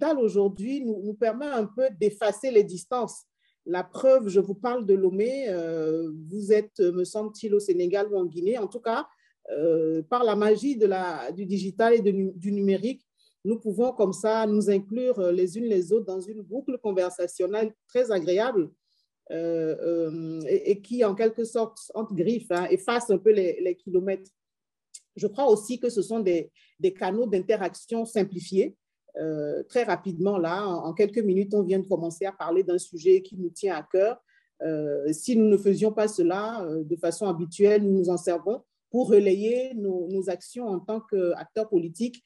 digital aujourd'hui nous permet un peu d'effacer les distances. La preuve, je vous parle de Lomé, vous êtes, me semble-t-il, au Sénégal ou en Guinée. En tout cas, par la magie du digital et du numérique, nous pouvons comme ça nous inclure les unes les autres dans une boucle conversationnelle très agréable et qui, en quelque sorte, entre griffes, efface un peu les kilomètres. Je crois aussi que ce sont des canaux d'interaction simplifiés. Très rapidement, là, en quelques minutes, on vient de commencer à parler d'un sujet qui nous tient à cœur. Si nous ne faisions pas cela de façon habituelle, nous nous en servons pour relayer nos actions en tant qu'acteurs politiques.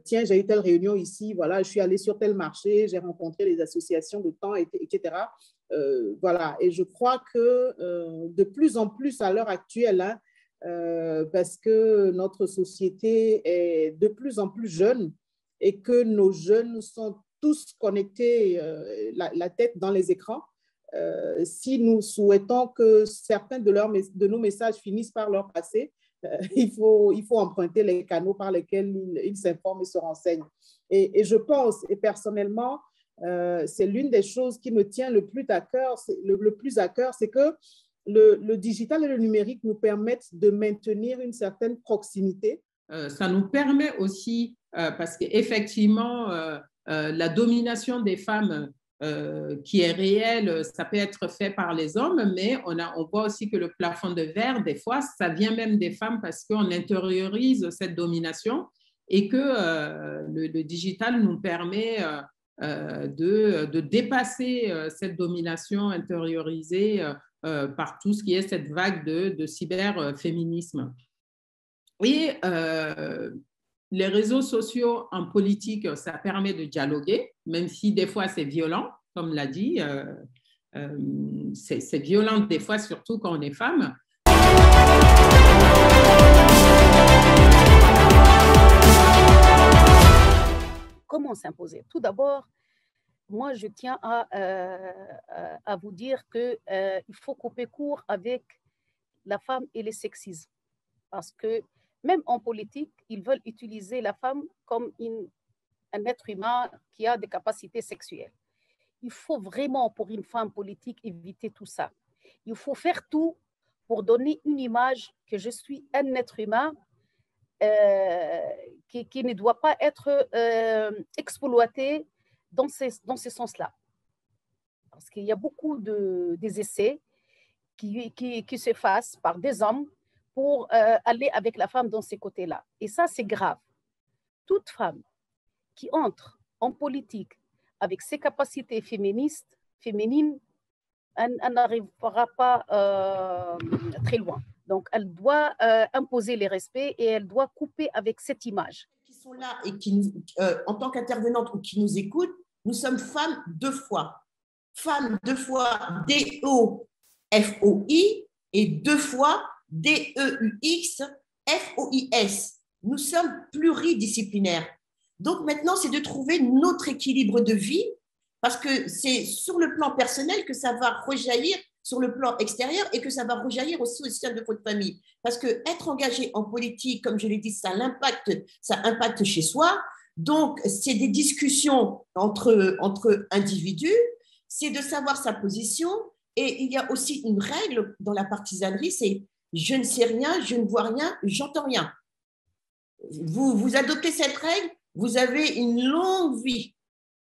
Tiens, j'ai eu telle réunion ici, voilà, je suis allée sur tel marché, j'ai rencontré les associations de temps, etc. Voilà, et je crois que de plus en plus à l'heure actuelle, parce que notre société est de plus en plus jeune et que nos jeunes sont tous connectés la tête dans les écrans. Si nous souhaitons que certains de nos messages finissent par leur passer, il faut emprunter les canaux par lesquels ils s'informent et se renseignent. Et je pense, et personnellement, c'est l'une des choses qui me tient le plus à cœur, c'est que le digital et le numérique nous permettent de maintenir une certaine proximité. Ça nous permet aussi, parce qu'effectivement, la domination des femmes qui est réelle, ça peut être fait par les hommes, mais on voit aussi que le plafond de verre, des fois, ça vient même des femmes parce qu'on intériorise cette domination et que le digital nous permet de dépasser cette domination intériorisée par tout ce qui est cette vague de cyberféminisme. Et les réseaux sociaux en politique, ça permet de dialoguer, même si des fois c'est violent, comme l'a dit, c'est violent des fois, surtout quand on est femme. Comment s'imposer? Tout d'abord, moi, je tiens à vous dire qu'il faut couper court avec la femme et le sexisme. Parce que même en politique, ils veulent utiliser la femme comme un être humain qui a des capacités sexuelles. Il faut vraiment, pour une femme politique, éviter tout ça. Il faut faire tout pour donner une image que je suis un être humain qui ne doit pas être exploité dans ce sens-là. Parce qu'il y a beaucoup des essais qui se fassent par des hommes pour aller avec la femme dans ces côtés-là. Et ça, c'est grave. Toute femme qui entre en politique avec ses capacités féminines, elle n'arrivera pas très loin. Donc, elle doit imposer les respects et elle doit couper avec cette image. Qui sont là et qui, en tant qu'intervenantes ou qui nous écoutent, nous sommes femmes deux fois. Femmes deux fois D-O-F-O-I et deux fois D-E-U-X-F-O-I-S. Nous sommes pluridisciplinaires. Donc maintenant, c'est de trouver notre équilibre de vie parce que c'est sur le plan personnel que ça va rejaillir sur le plan extérieur et que ça va rejaillir aussi au sein de votre famille. Parce que être engagé en politique, comme je l'ai dit, ça impacte chez soi. Donc, c'est des discussions entre individus, c'est de savoir sa position. Et il y a aussi une règle dans la partisanerie, c'est je ne sais rien, je ne vois rien, j'entends rien. Vous adoptez cette règle, vous avez une longue vie.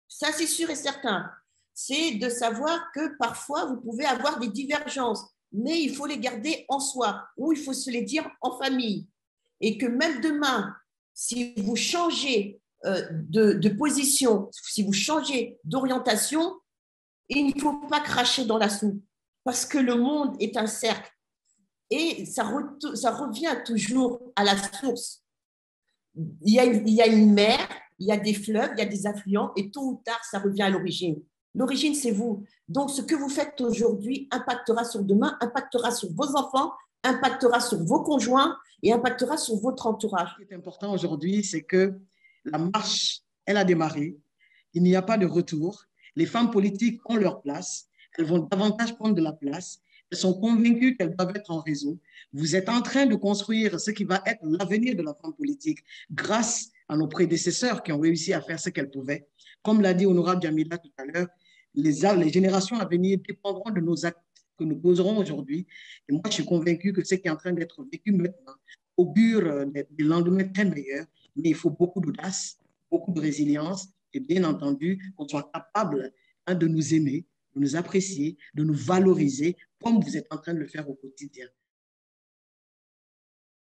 Ça, c'est sûr et certain. C'est de savoir que parfois, vous pouvez avoir des divergences, mais il faut les garder en soi ou il faut se les dire en famille. Et que même demain, si vous changez de position, si vous changez d'orientation, il ne faut pas cracher dans la soupe parce que le monde est un cercle et ça revient toujours à la source. Il y a une mer, il y a des fleuves, il y a des affluents et tôt ou tard, ça revient à l'origine. L'origine, c'est vous. Donc, ce que vous faites aujourd'hui impactera sur demain, impactera sur vos enfants, impactera sur vos conjoints et impactera sur votre entourage. Ce qui est important aujourd'hui, c'est que la marche, elle a démarré. Il n'y a pas de retour. Les femmes politiques ont leur place. Elles vont davantage prendre de la place. Elles sont convaincues qu'elles doivent être en réseau. Vous êtes en train de construire ce qui va être l'avenir de la femme politique grâce à nos prédécesseurs qui ont réussi à faire ce qu'elles pouvaient. Comme l'a dit Honorable Djamila tout à l'heure, les générations à venir dépendront de nos actes que nous poserons aujourd'hui. Et moi, je suis convaincue que ce qui est en train d'être vécu maintenant augure des lendemains très meilleurs, mais il faut beaucoup d'audace, beaucoup de résilience et bien entendu qu'on soit capable de nous aimer, de nous apprécier, de nous valoriser comme vous êtes en train de le faire au quotidien.